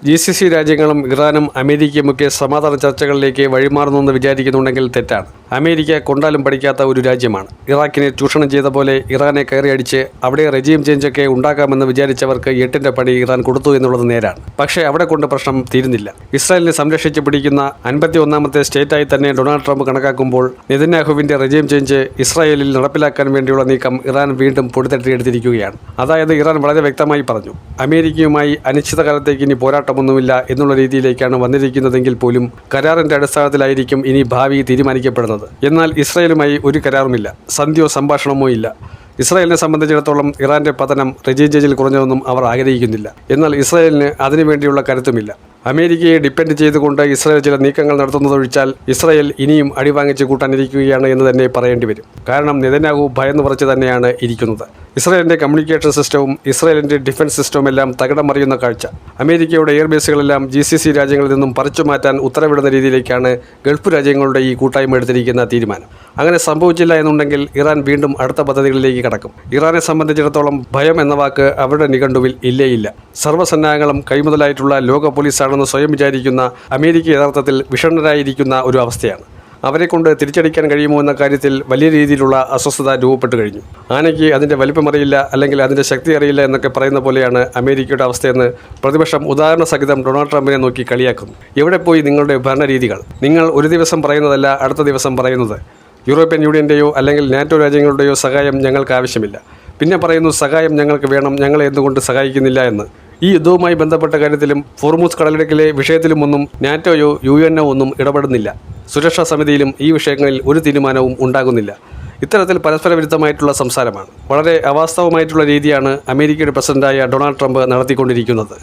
GCC രാജ്യങ്ങളും ഇറാനും അമേരിക്കയുമൊക്കെ സമാധാന ചർച്ചകളിലേക്ക് വഴിമാറുന്നെന്ന് വിചാരിക്കുന്നുണ്ടെങ്കിൽ തെറ്റാണ്. അമേരിക്ക കൊണ്ടാലും പഠിക്കാത്ത ഒരു രാജ്യമാണ്. ഇറാഖിനെ ചൂഷണം ചെയ്ത പോലെ ഇറാനെ കയറിയടിച്ച് അവിടെ റെജീം ചേഞ്ചൊക്കെ ഉണ്ടാക്കാമെന്ന് വിചാരിച്ചവർക്ക് എട്ടിൻ്റെ പണി ഇറാൻ കൊടുത്തു എന്നുള്ളത് നേരാണ്. പക്ഷേ അവിടെ കൊണ്ട് പ്രശ്നം തീരുന്നില്ല. ഇസ്രായേലിനെ സംരക്ഷിച്ച് പിടിക്കുന്ന 51ാമത്തെ സ്റ്റേറ്റായി തന്നെ ഡൊണാൾഡ് ട്രംപ് കണക്കാക്കുമ്പോൾ നെതന്യാഹുവിൻ്റെ റെജീം ചേഞ്ച് ഇസ്രായേലിൽ നടപ്പിലാക്കാൻ വേണ്ടിയുള്ള നീക്കം ഇറാൻ വീണ്ടും പൊടിതട്ടിയെടുത്തിരിക്കുകയാണ്. അതായത് ഇറാൻ വളരെ വ്യക്തമായി പറഞ്ഞു, അമേരിക്കയുമായി അനിശ്ചിതകാലത്തേക്ക് ഇനി പോരാട്ടമൊന്നുമില്ല എന്നുള്ള രീതിയിലേക്കാണ് വന്നിരിക്കുന്നതെങ്കിൽ പോലും കരാറിൻ്റെ അടിസ്ഥാനത്തിലായിരിക്കും ഇനി ഭാവി തീരുമാനിക്കപ്പെടുന്നത്. എന്നാൽ ഇസ്രായേലുമായി ഒരു കരാറുമില്ല, സന്ധിയോ സംഭാഷണമോ ഇല്ല. ഇസ്രായേലിനെ സംബന്ധിച്ചിടത്തോളം ഇറാന്റെ പതനം റെജീം ചേഞ്ചിൽ കുറഞ്ഞതൊന്നും അവർ ആഗ്രഹിക്കുന്നില്ല. എന്നാൽ ഇസ്രായേലിന് അതിനുവേണ്ടിയുള്ള കരുത്തുമില്ല. അമേരിക്കയെ ഡിപ്പെൻഡ് ചെയ്തുകൊണ്ട് ഇസ്രായേൽ ചില നീക്കങ്ങൾ നടത്തുന്നതൊഴിച്ചാൽ ഇസ്രായേൽ ഇനിയും അടിവാങ്ങിച്ച് കൂട്ടാനിരിക്കുകയാണ് എന്ന് തന്നെ പറയേണ്ടി വരും. കാരണം നെതന്യാഹു ഭയന്ന് പറച്ച് തന്നെയാണ് ഇരിക്കുന്നത്. ഇസ്രായേലിൻ്റെ കമ്മ്യൂണിക്കേഷൻ സിസ്റ്റവും ഇസ്രായേലിൻ്റെ ഡിഫൻസ് സിസ്റ്റവും എല്ലാം തകിടം മറിയുന്ന കാഴ്ച. അമേരിക്കയുടെ എയർബേസുകളെല്ലാം GCC രാജ്യങ്ങളിൽ നിന്നും പറിച്ചു മാറ്റാൻ ഉത്തരവിടുന്ന രീതിയിലേക്കാണ് ഗൾഫ് രാജ്യങ്ങളുടെ ഈ കൂട്ടായ്മ എടുത്തിരിക്കുന്ന തീരുമാനം. അങ്ങനെ സംഭവിച്ചില്ല എന്നുണ്ടെങ്കിൽ ഇറാൻ വീണ്ടും അടുത്ത പദ്ധതികളിലേക്ക് കടക്കും. ഇറാനെ സംബന്ധിച്ചിടത്തോളം ഭയം എന്ന വാക്ക് അവരുടെ നിഘണ്ടുവിൽ ഇല്ലേയില്ല. സർവ്വസന്നാഹങ്ങളും കൈമുതലായിട്ടുള്ള ലോക പോലീസാണെന്ന് സ്വയം വിചാരിക്കുന്ന അമേരിക്ക യഥാർത്ഥത്തിൽ വിഷണ്ണരായിരിക്കുന്ന ഒരു അവസ്ഥയാണ്. അവരെ കൊണ്ട് തിരിച്ചടിക്കാൻ കഴിയുമോ എന്ന കാര്യത്തിൽ വലിയ രീതിയിലുള്ള അസ്വസ്ഥത രൂപപ്പെട്ടു കഴിഞ്ഞു. ആനയ്ക്ക് അതിൻ്റെ വലിപ്പമറിയില്ല, അല്ലെങ്കിൽ അതിൻ്റെ ശക്തി അറിയില്ല എന്നൊക്കെ പറയുന്ന പോലെയാണ് അമേരിക്കയുടെ അവസ്ഥയെന്ന് പ്രതിപക്ഷം ഉദാഹരണ സഹിതം ഡൊണാൾഡ് ട്രംപിനെ നോക്കി കളിയാക്കുന്നു. എവിടെ പോയി നിങ്ങളുടെ ഭരണരീതികൾ? നിങ്ങൾ ഒരു ദിവസം പറയുന്നതല്ല അടുത്ത ദിവസം പറയുന്നത്. യൂറോപ്യൻ യൂണിയൻ്റെയോ അല്ലെങ്കിൽ നാറ്റോ രാജ്യങ്ങളുടെയോ സഹായം ഞങ്ങൾക്ക് ആവശ്യമില്ല. പിന്നെ പറയുന്നു സഹായം ഞങ്ങൾക്ക് വേണം, ഞങ്ങളെ എന്തുകൊണ്ട് സഹായിക്കുന്നില്ല എന്ന്. ഈ യുദ്ധവുമായി ബന്ധപ്പെട്ട കാര്യത്തിലും ഫോർമൂസ് കടലിടുക്കിലെ വിഷയത്തിലുമൊന്നും നാറ്റോയോ UN ഒന്നും ഇടപെടുന്നില്ല. സുരക്ഷാ സമിതിയിലും ഈ വിഷയങ്ങളിൽ ഒരു തീരുമാനവും ഉണ്ടാകുന്നില്ല. ഇത്തരത്തിൽ പരസ്പര വിരുദ്ധമായിട്ടുള്ള സംസാരമാണ്. വളരെ അവാസ്തവമായിട്ടുള്ള രീതിയാണ് അമേരിക്കയുടെ പ്രസിഡന്റായ ഡൊണാൾഡ് ട്രംപ് നടത്തിക്കൊണ്ടിരിക്കുന്നത്.